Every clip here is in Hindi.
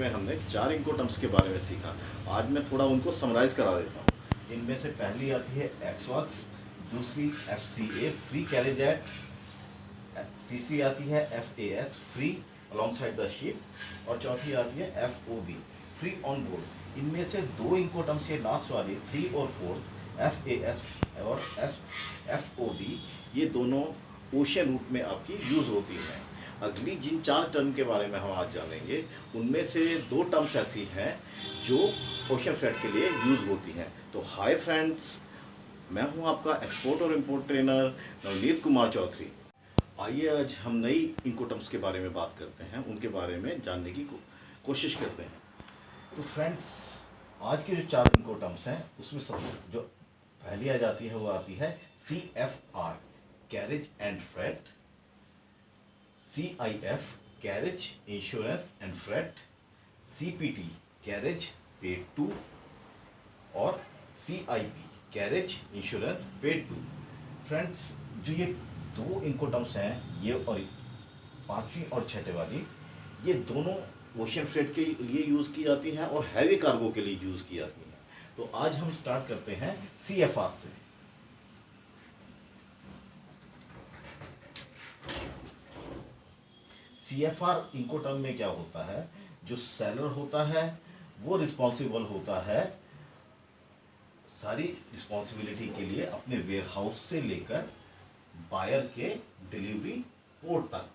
में हमने 4 इनकोटर्म्स के बारे में सीखा। आज मैं थोड़ा उनको समराइज़ करा देता हूँ। इनमें से पहली आती है एक्सवर्क्स, दूसरी FCA फ्री कैरेज एट, तीसरी आती है FAS free alongside the ship, और चौथी आती है FOB फ्री ऑन बोर्ड। इनमें से 2 इनकोटर्म्स ये लास्ट वाली 3 और 4 FAS और FOB, ये दोनों ओशन रूट में आपकी यूज़ होती हैं। अगली जिन 4 टर्म के बारे में हम आज जानेंगे, उनमें से 2 टर्म्स ऐसी हैं जो ओशन फ्रेट के लिए यूज़ होती हैं। तो हाय फ्रेंड्स, मैं हूं आपका एक्सपोर्ट और इंपोर्ट ट्रेनर नवनीत कुमार चौधरी। आइए आज हम नई इनकोटर्म्स के बारे में बात करते हैं, उनके बारे में जानने की कोशिश करते हैं। तो फ्रेंड्स, आज के जो 4 इनकोटर्म्स हैं उसमें सब जो पहली आ जाती है वो आती है CFR carriage and freight, CIF carriage insurance and freight, CPT carriage paid to, और CIP carriage insurance paid to. Friends, जो ये 2 इनकोटर्म्स हैं, ये और 5वीं और 6ठे वाली, ये दोनों ओशन फ्रेट के लिए यूज़ की जाती हैं और हैवी कार्गो के लिए यूज़ की जाती हैं। तो आज हम स्टार्ट करते हैं CFR से। CFR इनकोटर्म में क्या होता है, जो सेलर होता है वो रिस्पॉन्सिबल होता है सारी रिस्पॉन्सिबिलिटी के लिए अपने वेयर हाउस से लेकर बायर के डिलीवरी पोर्ट तक।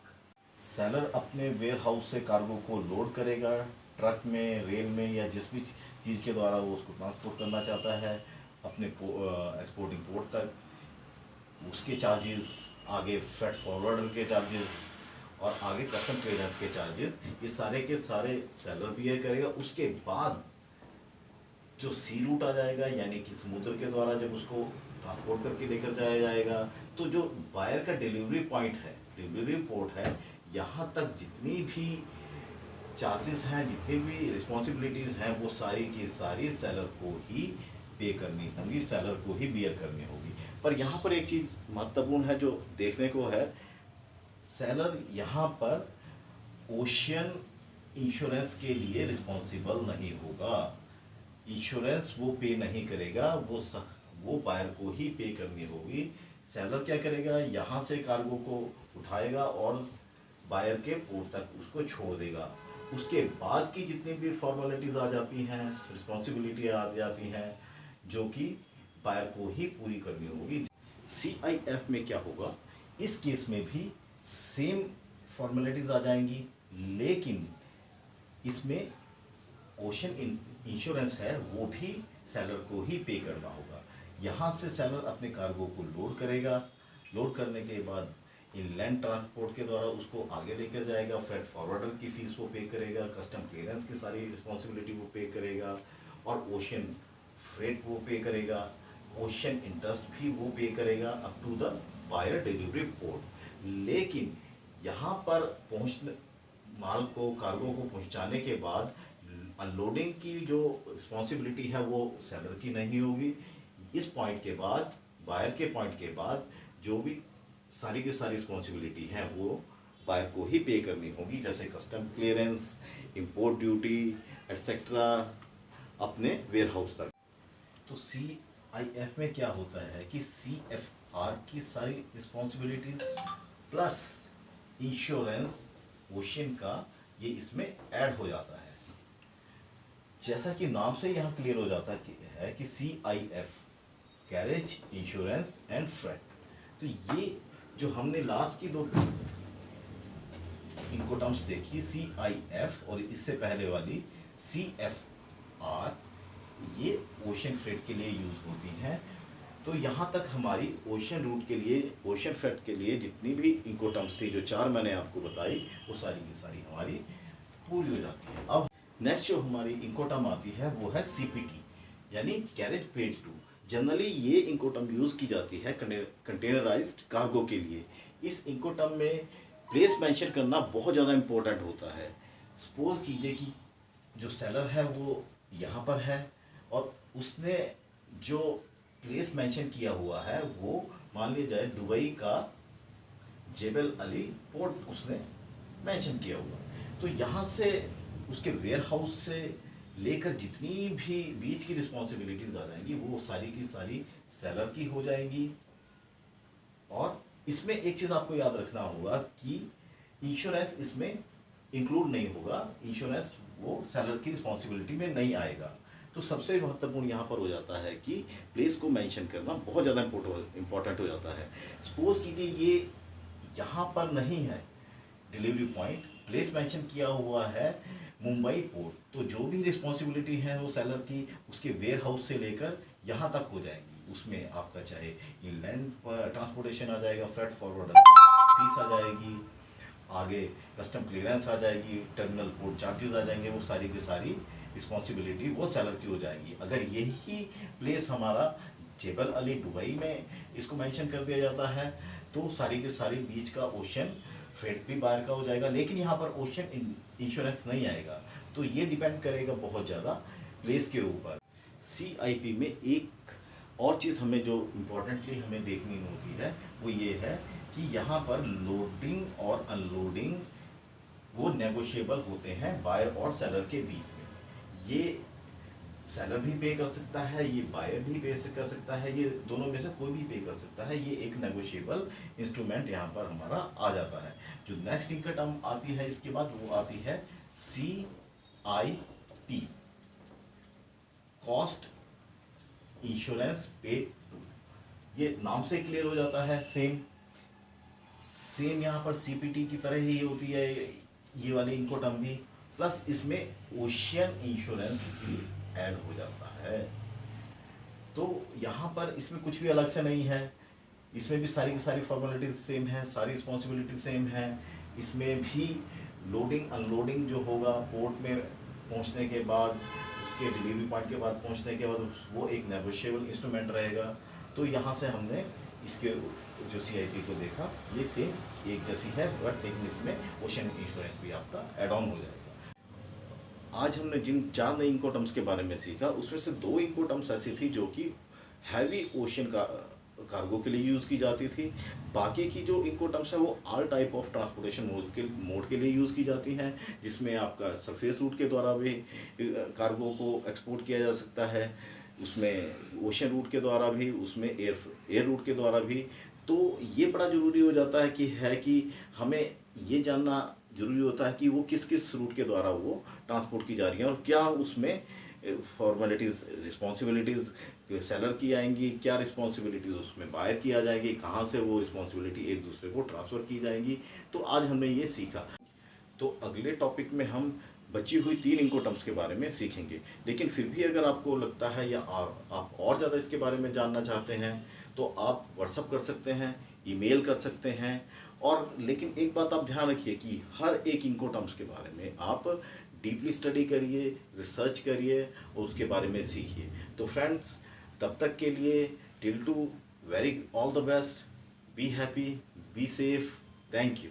सेलर अपने वेयर हाउस से कार्गो को लोड करेगा, ट्रक में, रेल में, या जिस भी चीज़ के द्वारा वो उसको ट्रांसपोर्ट करना चाहता है अपने एक्सपोर्टिंग पोर्ट तक। उसके चार्जेस, आगे फ्रेट फॉरवर्डर के चार्जेस, और आगे कस्टम क्लियरेंस के चार्जेस, ये सारे के सारे सेलर बियर करेगा। उसके बाद जो सी रूट आ जाएगा, यानी कि समुद्र के द्वारा जब उसको ट्रांसपोर्ट करके लेकर जाया जाएगा, तो जो बायर का डिलीवरी पॉइंट है, डिलीवरी पोर्ट है, यहाँ तक जितनी भी चार्जेस हैं, जितनी भी रिस्पॉन्सिबिलिटीज़ हैं, वो सारी की सारी सेलर को ही पे करनी होंगी, सेलर को ही बियर करनी होगी। पर यहाँ पर एक चीज़ महत्वपूर्ण है जो देखने को है, सेलर यहाँ पर ओशियन इंश्योरेंस के लिए रिस्पॉन्सिबल नहीं होगा। इंश्योरेंस वो पे नहीं करेगा, वो बायर को ही पे करनी होगी। सेलर क्या करेगा, यहाँ से कार्गो को उठाएगा और बायर के पोर्ट तक उसको छोड़ देगा। उसके बाद की जितनी भी फॉर्मेलिटीज़ आ जाती हैं, रिस्पॉन्सिबिलिटी आ जाती हैं, जो कि बायर को ही पूरी करनी होगी। CIF में क्या होगा, इस केस में भी सेम फॉर्मेलिटीज़ आ जाएंगी, लेकिन इसमें ओशन इंश्योरेंस है वो भी सेलर को ही पे करना होगा। यहाँ से सेलर अपने कार्गो को लोड करेगा, लोड करने के बाद इनलैंड ट्रांसपोर्ट के द्वारा उसको आगे लेकर जाएगा, फ्रेट फॉरवर्डर की फीस वो पे करेगा, कस्टम क्लियरेंस की सारी रिस्पॉन्सिबिलिटी वो पे करेगा, और ओशन फ्रेट वो पे करेगा, ओशन इंटरेस्ट भी वो पे करेगा up to the buyer delivery port. लेकिन यहाँ पर पहुँचने माल को, कार्गो को पहुँचाने के बाद अनलोडिंग की जो रिस्पॉन्सिबिलिटी है वो सेलर की नहीं होगी। इस पॉइंट के बाद, बायर के पॉइंट के बाद, जो भी सारी की सारी रिस्पॉन्सिबिलिटी है वो बायर को ही पे करनी होगी, जैसे custom clearance, import duty etcetera, अपने वेयर हाउस तक। तो CIF में क्या होता है कि CFR की सारी रिस्पॉन्सिबिलिटीज प्लस इंश्योरेंस ओशन का, ये इसमें ऐड हो जाता है। जैसा कि नाम से यहाँ क्लियर हो जाता है कि CIF carriage insurance and freight. तो ये जो हमने लास्ट की 2 इनकोटर्म्स देखी, CIF और इससे पहले वाली CFR, ये ओशन फ्रेट के लिए यूज़ होती हैं। तो यहाँ तक हमारी ओशन रूट के लिए, ओशन फ्रेट के लिए जितनी भी इनकोटर्म्स थी, जो 4 मैंने आपको बताई, वो सारी की सारी हमारी पूरी हो जाती है। अब नेक्स्ट जो हमारी इनकोटर्म आती है वो है CPT, यानी कैरेज पेड टू। जनरली ये इनकोटर्म यूज़ की जाती है कंटेनराइज्ड कार्गो के लिए। इस इनकोटर्म में प्लेस मेंशन करना बहुत ज़्यादा इम्पोर्टेंट होता है। सपोज कीजिए कि जो सेलर है वो यहाँ पर है, और उसने जो प्लेस मेंशन किया हुआ है वो मान लिया जाए दुबई का जेबल अली पोर्ट उसने मेंशन किया हुआ। तो यहाँ से उसके वेयर हाउस से लेकर जितनी भी बीच की रिस्पॉन्सिबिलिटीज आ जाएंगी वो सारी की सारी सेलर की हो जाएंगी। और इसमें एक चीज़ आपको याद रखना होगा कि इंश्योरेंस इसमें इंक्लूड नहीं होगा, इंश्योरेंस वो सेलर की रिस्पॉन्सिबिलिटी में नहीं आएगा। तो सबसे महत्वपूर्ण यहाँ पर हो जाता है कि प्लेस को मेंशन करना बहुत ज़्यादा इम्पोर्टेंट हो जाता है। सपोज कीजिए ये यहाँ पर नहीं है डिलीवरी पॉइंट, प्लेस मेंशन किया हुआ है मुंबई पोर्ट, तो जो भी रिस्पॉन्सिबिलिटी है वो सेलर की उसके वेयर हाउस से लेकर यहाँ तक हो जाएंगी। उसमें आपका चाहे इंलैंड ट्रांसपोर्टेशन आ जाएगा, फ्रेट फॉरवर्डर फीस आ जाएगी, आगे कस्टम क्लियरेंस आ जाएगी, टर्मिनल पोर्ट चार्जेस आ जाएंगे, वो सारी की सारी रिस्पॉन्सिबिलिटी वो सेलर की हो जाएगी। अगर यही प्लेस हमारा जेबल अली दुबई में इसको मेंशन कर दिया जाता है तो सारी के सारी बीच का ओशन फ्रेट भी बाहर का हो जाएगा, लेकिन यहाँ पर ओशन इंश्योरेंस नहीं आएगा। तो ये डिपेंड करेगा बहुत ज़्यादा प्लेस के ऊपर। CIP में एक और चीज़ हमें जो इम्पोर्टेंटली हमें देखनी होती है वो ये है कि यहाँ पर लोडिंग और अनलोडिंग वो नेगोशिएबल होते हैं बायर और सेलर के बीच में। ये सेलर भी पे कर सकता है, ये बायर भी पे कर सकता है, ये दोनों में से कोई भी पे कर सकता है। ये एक नेगोशिएबल इंस्ट्रूमेंट यहाँ पर हमारा आ जाता है। जो नेक्स्ट इनकम टर्म आती है इसके बाद वो आती है CIP, cost insurance paid to. ये नाम से क्लियर हो जाता है, सेम यहाँ पर CPT की तरह ही होती है ये वाली इनको टर्म भी, प्लस इसमें ओशियन इंश्योरेंस भी ऐड हो जाता है। तो यहाँ पर इसमें कुछ भी अलग से नहीं है, इसमें भी सारी की सारी फॉर्मेलिटीज सेम है, सारी रिस्पॉन्सिबिलिटी सेम है। इसमें भी लोडिंग अनलोडिंग जो होगा पोर्ट में पहुँचने के बाद, उसके डिलीवरी पॉइंट के बाद पहुँचने के बाद, वो एक नेगोशिएबल इंस्ट्रूमेंट रहेगा। तो यहाँ से हमने इसके जो CIP को देखा, ये सेम एक जैसी है, बट लेकिन इसमें ओशन इंश्योरेंस भी आपका एड ऑन हो जाएगा। आज हमने जिन 4 नई इनको टर्म्स के बारे में सीखा उसमें से 2 इनको टर्म्स ऐसी थी जो कि हैवी ओशन का कार्गो के लिए यूज़ की जाती थी। बाकी की जो इनको टर्म्स है वो all type of transportation mode के लिए यूज़ की जाती हैं, जिसमें आपका सरफेस रूट के द्वारा भी कार्गो को एक्सपोर्ट किया जा सकता है, उसमें ओशन रूट के द्वारा भी, उसमें एयर रूट के द्वारा भी। तो ये बड़ा ज़रूरी हो जाता है कि हमें ये जानना ज़रूरी होता है कि वो किस किस रूट के द्वारा वो ट्रांसपोर्ट की जा रही है और क्या उसमें फॉर्मेलिटीज़ रिस्पॉन्सिबिलिटीज़ सेलर की आएंगी, क्या रिस्पॉन्सिबिलिटीज़ उसमें बायर की आ जाएगी, कहाँ से वो रिस्पॉन्सिबिलिटी एक दूसरे को ट्रांसफ़र की जाएंगी। तो आज हमने ये सीखा। तो अगले टॉपिक में हम बची हुई 3 इनको टर्म्स के बारे में सीखेंगे। लेकिन फिर भी अगर आपको लगता है या आप और ज़्यादा इसके बारे में जानना चाहते हैं तो आप व्हाट्सअप कर सकते हैं, ईमेल कर सकते हैं। और लेकिन एक बात आप ध्यान रखिए कि हर एक इनको टर्म्स के बारे में आप डीपली स्टडी करिए, रिसर्च करिए और उसके बारे में सीखिए। तो फ्रेंड्स, तब तक के लिए till two very all the best, be happy, be safe, thank you.